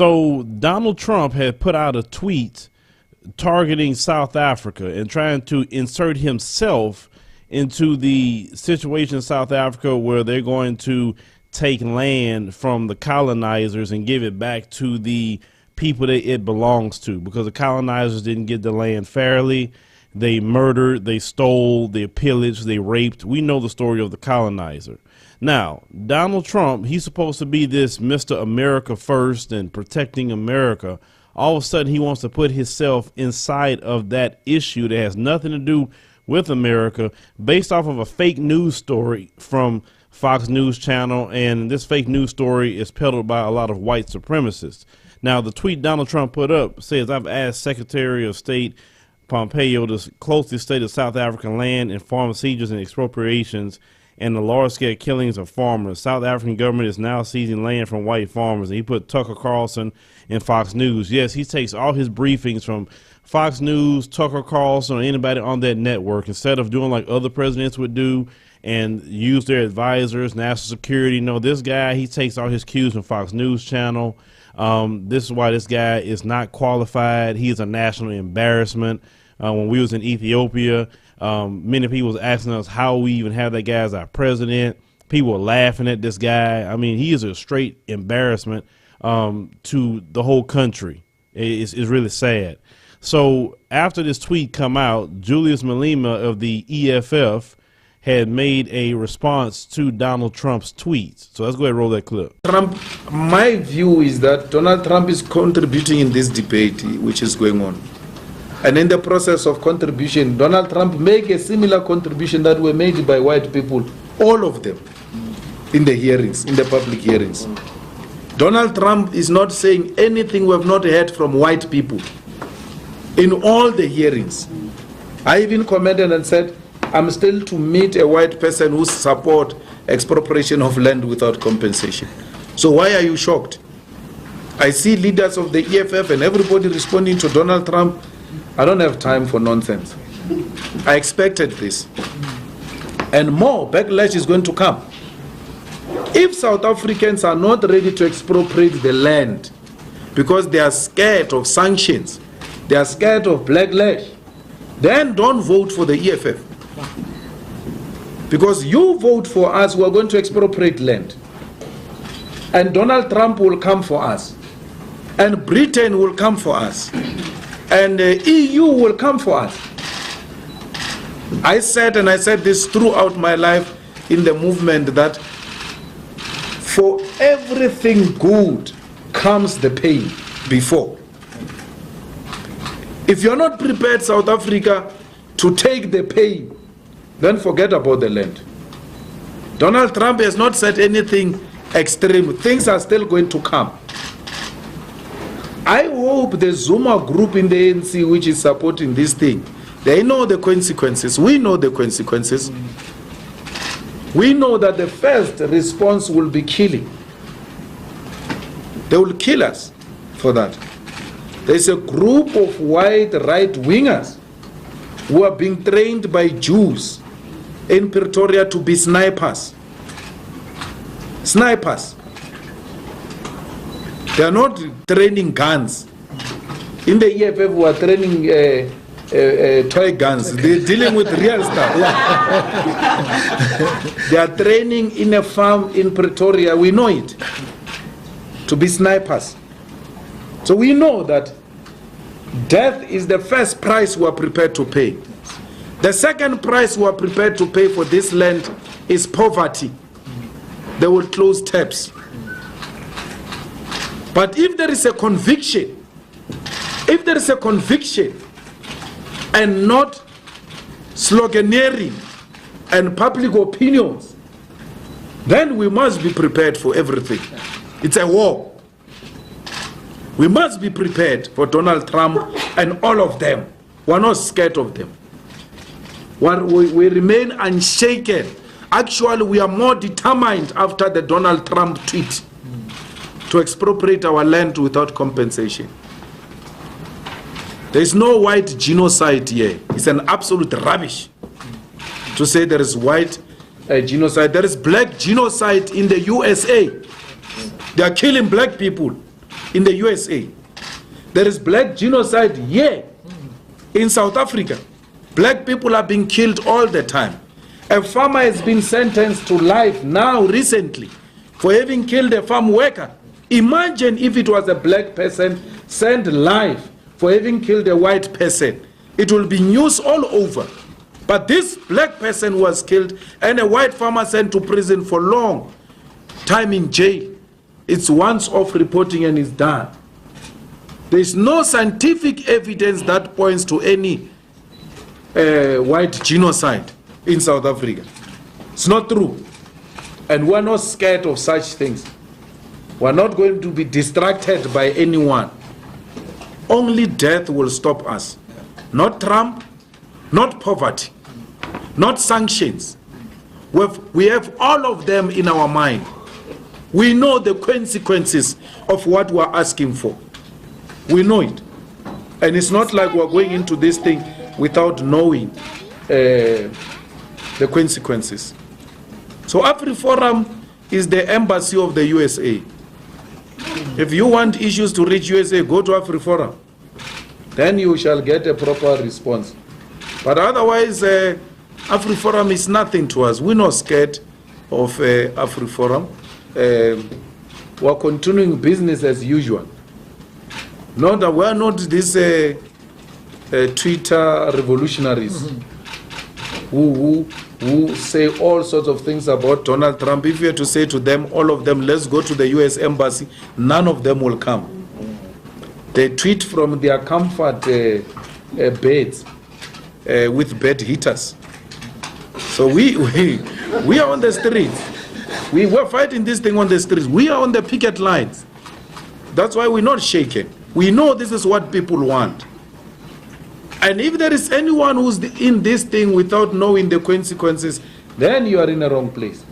So Donald Trump had put out a tweet targeting South Africa and trying to insert himself into the situation in South Africa where they're going to take land from the colonizers and give it back to the people that it belongs to, because the colonizers didn't get the land fairly. They murdered, they stole, they pillaged, they raped. We know the story of the colonizer. Now, Donald Trump, he's supposed to be this Mr. America first and protecting America. All of a sudden, he wants to put himself inside of that issue that has nothing to do with America, based off of a fake news story from Fox News Channel. And this fake news story is peddled by a lot of white supremacists. Now, the tweet Donald Trump put up says, "I've asked Secretary of State Pompeo to closely study South African land and farm seizures and expropriations and the large-scale killings of farmers. South African government is now seizing land from white farmers." And he put Tucker Carlson and Fox News. Yes, he takes all his briefings from Fox News, Tucker Carlson, or anybody on that network, instead of doing like other presidents would do and use their advisors, national security. No, this guy, he takes all his cues from Fox News Channel. This is why this guy is not qualified. He is a national embarrassment. When we was in Ethiopia, many people was asking us how we even have that guy as our president. People were laughing at this guy. I mean, he is a straight embarrassment to the whole country. It's really sad. So after this tweet come out, Julius Malema of the EFF had made a response to Donald Trump's tweets. So let's go ahead and roll that clip. Trump, my view is that Donald Trump is contributing in this debate which is going on. And in the process of contribution, Donald Trump make a similar contribution that were made by white people, all of them, in the hearings, in the public hearings. Donald Trump is not saying anything we have not heard from white people in all the hearings. I even commented and said, I'm still to meet a white person who support expropriation of land without compensation. So why are you shocked? I see leaders of the EFF and everybody responding to Donald Trump. I don't have time for nonsense. I expected this. And more backlash is going to come. If South Africans are not ready to expropriate the land because they are scared of sanctions, they are scared of backlash, then don't vote for the EFF. Because you vote for us, we are going to expropriate land. And Donald Trump will come for us. And Britain will come for us. And the EU will come for us. I said, and I said this throughout my life in the movement, that for everything good comes the pain before. If you're not prepared, South Africa, to take the pain, then forget about the land. Donald Trump has not said anything extreme. Things are still going to come. I hope the Zuma group in the ANC, which is supporting this thing, they know the consequences. We know the consequences. We know that the first response will be killing. They will kill us for that. There's a group of white right-wingers who are being trained by Jews in Pretoria to be snipers. Snipers. They are not training guns. In the EFF, we are training toy guns. They're dealing with real stuff. They are training in a farm in Pretoria. We know it. To be snipers. So we know that death is the first price we are prepared to pay. The second price we are prepared to pay for this land is poverty. They will close taps. But if there is a conviction, and not sloganeering and public opinions, then we must be prepared for everything. It's a war. We must be prepared for Donald Trump and all of them. We're not scared of them. We remain unshaken. Actually, we are more determined after the Donald Trump tweet to expropriate our land without compensation. There is no white genocide here. It's an absolute rubbish to say there is white genocide. There is black genocide in the USA. They are killing black people. in the USA. There is black genocide here in South Africa. Black people are being killed all the time. A farmer has been sentenced to life now recently for having killed a farm worker. Imagine if it was a black person sent life for having killed a white person. It will be news all over. But this black person was killed and a white farmer sent to prison for long time in jail. It's once off reporting and it's done. There's no scientific evidence that points to any white genocide in South Africa. It's not true. And we're not scared of such things. We're not going to be distracted by anyone. Only death will stop us. Not Trump, not poverty, not sanctions. We have all of them in our mind. We know the consequences of what we're asking for. We know it. And it's not like we're going into this thing without knowing the consequences. So AfriForum is the embassy of the USA. If you want issues to reach USA, go to AfriForum. Then you shall get a proper response. But otherwise, AfriForum is nothing to us. We're not scared of AfriForum. We're continuing business as usual. Not that we're not these Twitter revolutionaries who say all sorts of things about Donald Trump. If you were to say to them, all of them, let's go to the US embassy, none of them will come. They tweet from their comfort beds with bed heaters. So we are on the streets. We're fighting this thing on the streets. We are on the picket lines. That's why we're not shaken. We know this is what people want. And if there is anyone who's in this thing without knowing the consequences, then you are in the wrong place.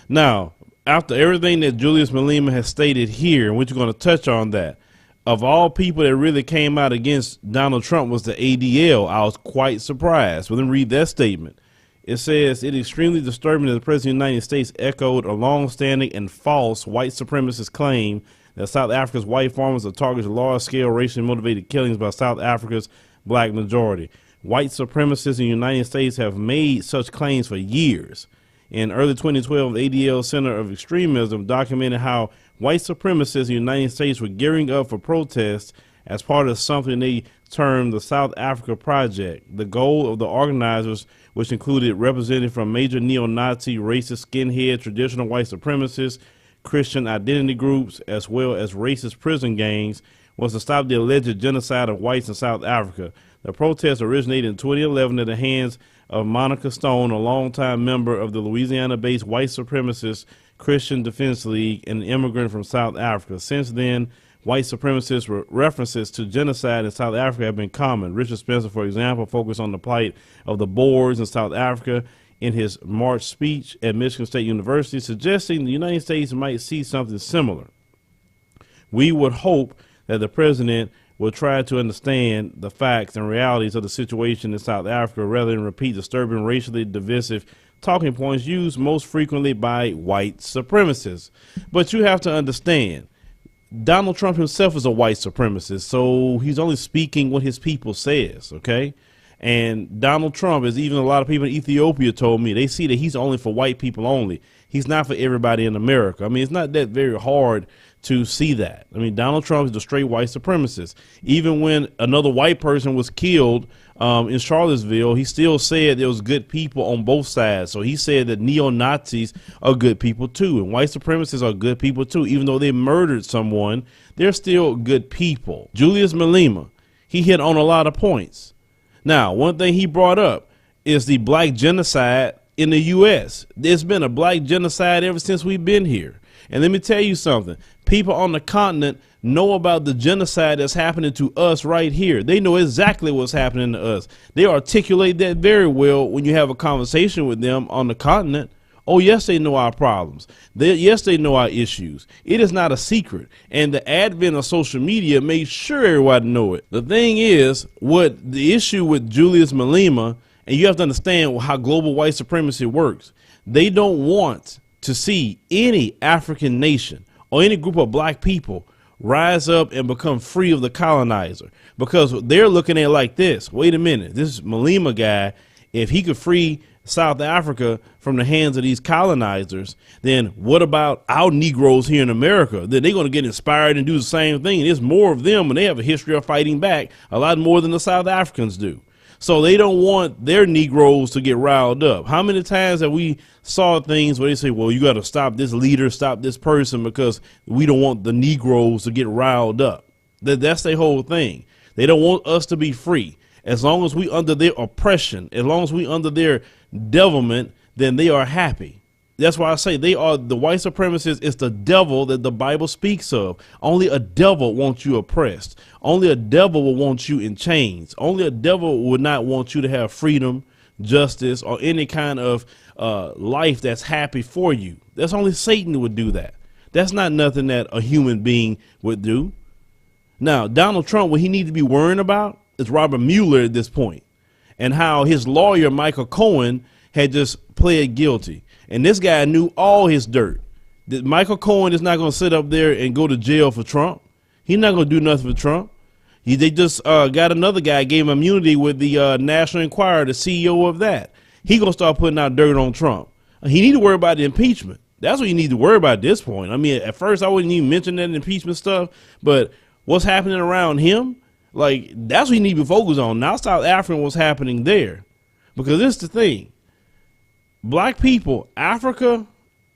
Now, after everything that Julius Malema has stated here, and we're going to touch on that, of all people that really came out against Donald Trump was the ADL. I was quite surprised. Well, then read that statement. It says, it is extremely disturbing that the President of the United States echoed a long-standing and false white supremacist claim that South Africa's white farmers are targets of large-scale racially motivated killings by South Africa's black majority. White supremacists in the United States have made such claims for years. In early 2012, the ADL Center of Extremism documented how white supremacists in the United States were gearing up for protests as part of something they termed the South Africa Project. The goal of the organizers, which included representatives from major neo-Nazi, racist, skinhead, traditional white supremacists, Christian identity groups, as well as racist prison gangs, was to stop the alleged genocide of whites in South Africa. The protest originated in 2011 at the hands of Monica Stone, a longtime member of the Louisiana-based white supremacist Christian Defense League and an immigrant from South Africa. Since then, white supremacist references to genocide in South Africa have been common. Richard Spencer, for example, focused on the plight of the Boers in South Africa in his March speech at Michigan State University, suggesting the United States might see something similar. We would hope that the president will try to understand the facts and realities of the situation in South Africa rather than repeat disturbing racially divisive talking points used most frequently by white supremacists. But you have to understand, Donald Trump himself is a white supremacist, so he's only speaking what his people says, okay? And Donald Trump, as even a lot of people in Ethiopia told me, they see that he's only for white people only. He's not for everybody in America. I mean, it's not that very hard to see that. I mean, Donald Trump is a straight white supremacist. Even when another white person was killed in Charlottesville, he still said there was good people on both sides. So he said that neo-Nazis are good people too, and white supremacists are good people too. Even though they murdered someone, they're still good people. Julius Malema, he hit on a lot of points. Now, one thing he brought up is the black genocide in the U.S. There's been a black genocide ever since we've been here. And let me tell you something. People on the continent know about the genocide that's happening to us right here. They know exactly what's happening to us. They articulate that very well when you have a conversation with them on the continent. Oh, yes, they know our problems. Yes, they know our issues. It is not a secret. And the advent of social media made sure everybody know it. The thing is, what the issue with Julius Malema, and you have to understand how global white supremacy works. They don't want to see any African nation or any group of black people rise up and become free of the colonizer, because they're looking at it like this. Wait a minute, this Malema guy, if he could free South Africa from the hands of these colonizers, then what about our Negroes here in America? Then they're going to get inspired and do the same thing. And there's more of them, and they have a history of fighting back a lot more than the South Africans do. So they don't want their Negroes to get riled up. How many times have we saw things where they say, well, you got to stop this leader, stop this person, because we don't want the Negroes to get riled up. That's their whole thing. They don't want us to be free. As long as we under their oppression, as long as we under their devilment, then they are happy. That's why I say they are the white supremacists. It's the devil that the Bible speaks of. Only a devil wants you oppressed. Only a devil will want you in chains. Only a devil would not want you to have freedom, justice, or any kind of life that's happy for you. That's only Satan would do that. That's not nothing that a human being would do. Now, Donald Trump, what he needs to be worrying about is Robert Mueller at this point, and how his lawyer, Michael Cohen, had just pled guilty. And this guy knew all his dirt. Michael Cohen is not going to sit up there and go to jail for Trump. He's not going to do nothing for Trump. They just got another guy, gave him immunity with the National Enquirer, the CEO of that. He going to start putting out dirt on Trump. He need to worry about the impeachment. That's what you need to worry about at this point. I mean, at first I wouldn't even mention that impeachment stuff, but what's happening around him, like, that's what you need to focus on. Now South Africa, what's happening there. Because this is the thing. Black people, Africa,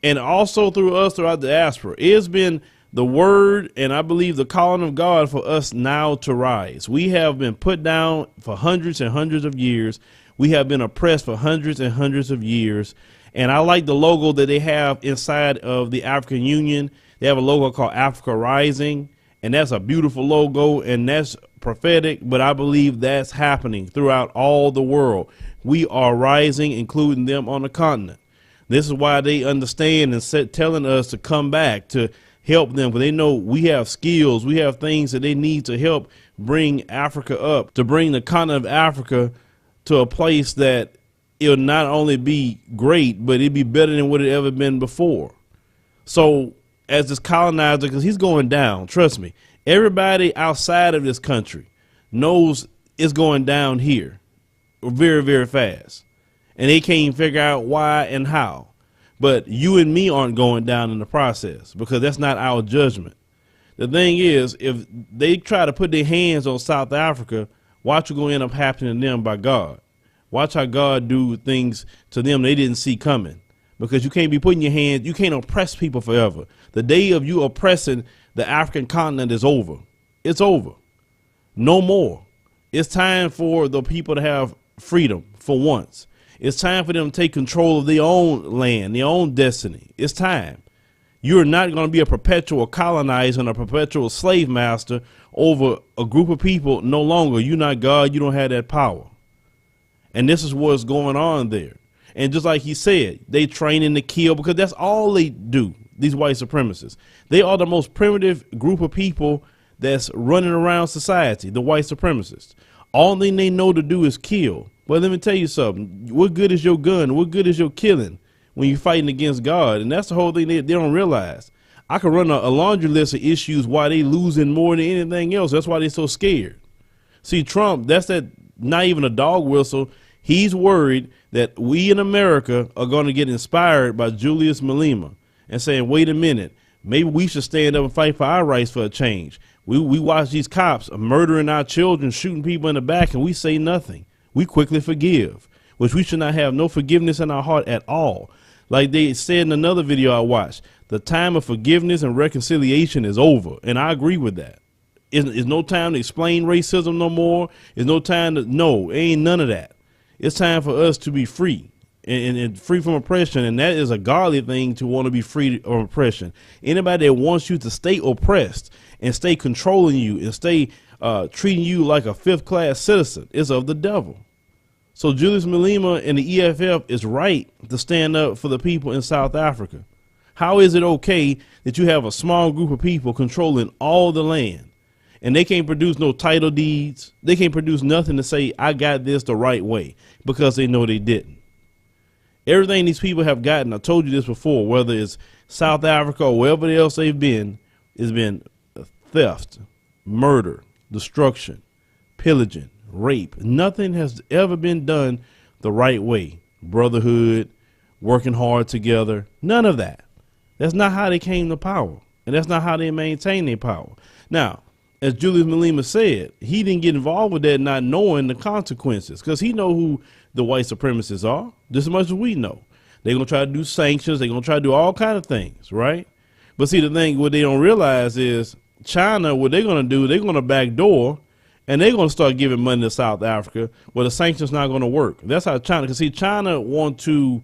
and also through us throughout the diaspora, it has been the word and I believe the calling of God for us now to rise. We have been put down for hundreds and hundreds of years. We have been oppressed for hundreds and hundreds of years. And I like the logo that they have inside of the African Union. They have a logo called Africa Rising, and that's a beautiful logo, and that's prophetic, but I believe that's happening throughout all the world. We are rising, including them on the continent. This is why they understand and telling us to come back to help them, because they know we have skills, we have things that they need to help bring Africa up, to bring the continent of Africa to a place that it'll not only be great, but it'd be better than what it ever been before. So as this colonizer, because he's going down, trust me, everybody outside of this country knows it's going down here very, very fast. And they can't even figure out why and how. But you and me aren't going down in the process, because that's not our judgment. The thing is, if they try to put their hands on South Africa, watch what's going to end up happening to them by God. Watch how God do things to them they didn't see coming. Because you can't be putting your hands, you can't oppress people forever. The day of you oppressing the African continent is over. It's over. No more. It's time for the people to have freedom for once. It's time for them to take control of their own land, their own destiny. It's time. You're not going to be a perpetual colonizer and a perpetual slave master over a group of people no longer. You're not God. You don't have that power. And this is what's going on there. And just like he said, they training to kill, because that's all they do, these white supremacists. They are the most primitive group of people that's running around society, the white supremacists. All thing they know to do is kill. But let me tell you something. What good is your gun? What good is your killing when you're fighting against God? And that's the whole thing they don't realize. I could run a laundry list of issues why they losing more than anything else. That's why they're so scared. See, Trump, that's that not even a dog whistle. He's worried that we in America are going to get inspired by Julius Malema and saying, wait a minute, maybe we should stand up and fight for our rights for a change. We watch these cops murdering our children, shooting people in the back, and we say nothing. We quickly forgive, which we should not have no forgiveness in our heart at all. Like they said in another video I watched, the time of forgiveness and reconciliation is over. And I agree with that. It's no time to explain racism no more. It's no time to, no, ain't none of that. It's time for us to be free and free from oppression. And that is a godly thing, to want to be free of oppression. Anybody that wants you to stay oppressed and stay controlling you and stay treating you like a fifth-class citizen is of the devil. So Julius Malema and the EFF is right to stand up for the people in South Africa. How is it okay that you have a small group of people controlling all the land, and they can't produce no title deeds? They can't produce nothing to say, I got this the right way, because they know they didn't. Everything these people have gotten, I told you this before, whether it's South Africa or wherever else they've been, has been theft, murder, destruction, pillaging, rape. Nothing has ever been done the right way. Brotherhood, working hard together, none of that. That's not how they came to power, and that's not how they maintain their power. Now, as Julius Malema said, he didn't get involved with that not knowing the consequences, because he know who the white supremacists are just as much as we know. They're going to try to do sanctions. They're going to try to do all kinds of things, right? But see, the thing, what they don't realize is China, what they're going to do, they're going to backdoor, and they're going to start giving money to South Africa where the sanctions not going to work. That's how China, because see, China want to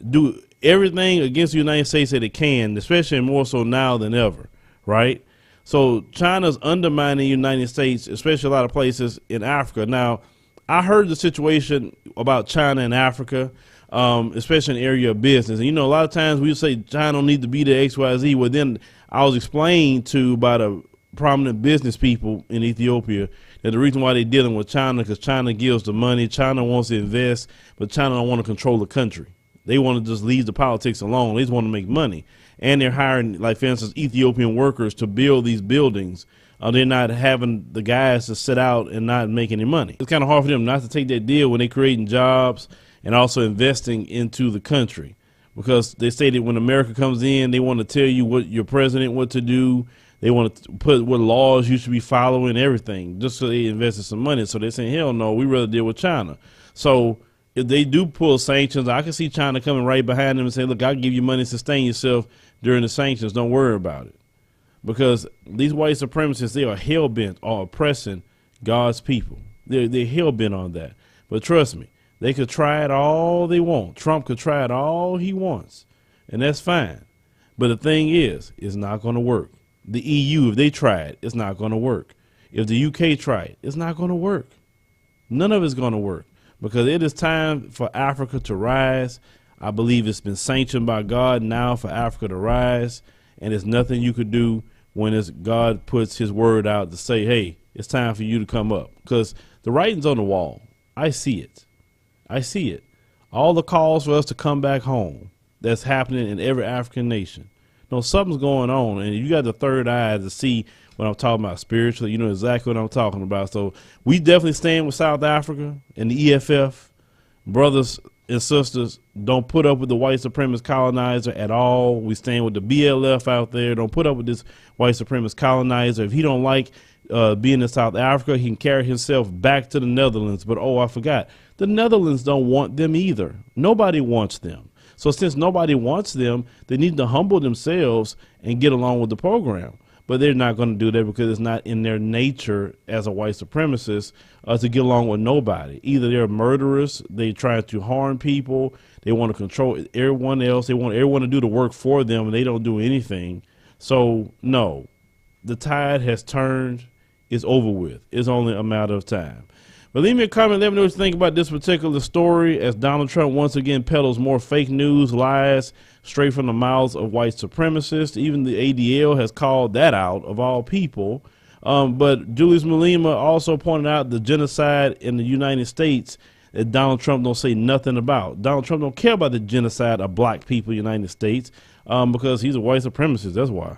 do everything against the United States that it can, especially more so now than ever, right? So China's undermining the United States, especially a lot of places in Africa. Now, I heard the situation about China and Africa, especially in the area of business. And, you know, a lot of times we say China don't need to be there, X, Y, Z. Well, then I was explained to by the prominent business people in Ethiopia that the reason why they're dealing with China, because China gives the money, China wants to invest, but China don't want to control the country. They want to just leave the politics alone. They just want to make money. And they're hiring, like, for instance, Ethiopian workers to build these buildings. They're not having the guys to sit out and not make any money. It's kind of hard for them not to take that deal when they're creating jobs and also investing into the country, because they say that when America comes in, they want to tell you what your president what to do. They want to put what laws you should be following, everything, just so they invested some money. So they're saying, hell no, we rather deal with China. So if they do pull sanctions, I can see China coming right behind them and saying, look, I'll give you money to sustain yourself during the sanctions. Don't worry about it. Because these white supremacists, they are hell-bent on oppressing God's people. They're hell-bent on that. But trust me, they could try it all they want. Trump could try it all he wants, and that's fine. But the thing is, it's not going to work. The EU, if they try it, it's not going to work. If the UK try it, it's not going to work. None of it's going to work, because it is time for Africa to rise. I believe it's been sanctioned by God now for Africa to rise, and there's nothing you could do when God puts his word out to say, hey, it's time for you to come up, because the writing's on the wall. I see it. I see it. All the calls for us to come back home, that's happening in every African nation. No, something's going on, and you got the third eye to see what I'm talking about spiritually. You know exactly what I'm talking about. So we definitely stand with South Africa and the EFF. Brothers and sisters, don't put up with the white supremacist colonizer at all. We stand with the BLF out there. Don't put up with this white supremacist colonizer. If he don't like being in South Africa, he can carry himself back to the Netherlands. But, oh, I forgot, the Netherlands don't want them either. Nobody wants them. So since nobody wants them, they need to humble themselves and get along with the program. But they're not going to do that, because it's not in their nature as a white supremacist to get along with nobody. Either they're murderers, they try to harm people, they want to control everyone else, they want everyone to do the work for them, and they don't do anything. So, no, the tide has turned. It's over with. It's only a matter of time. But leave me a comment. Let me know what you think about this particular story, as Donald Trump once again peddles more fake news, lies straight from the mouths of white supremacists. Even the ADL has called that out, of all people. But Julius Malema also pointed out the genocide in the United States that Donald Trump don't say nothing about. Donald Trump don't care about the genocide of black people in the United States because he's a white supremacist. That's why.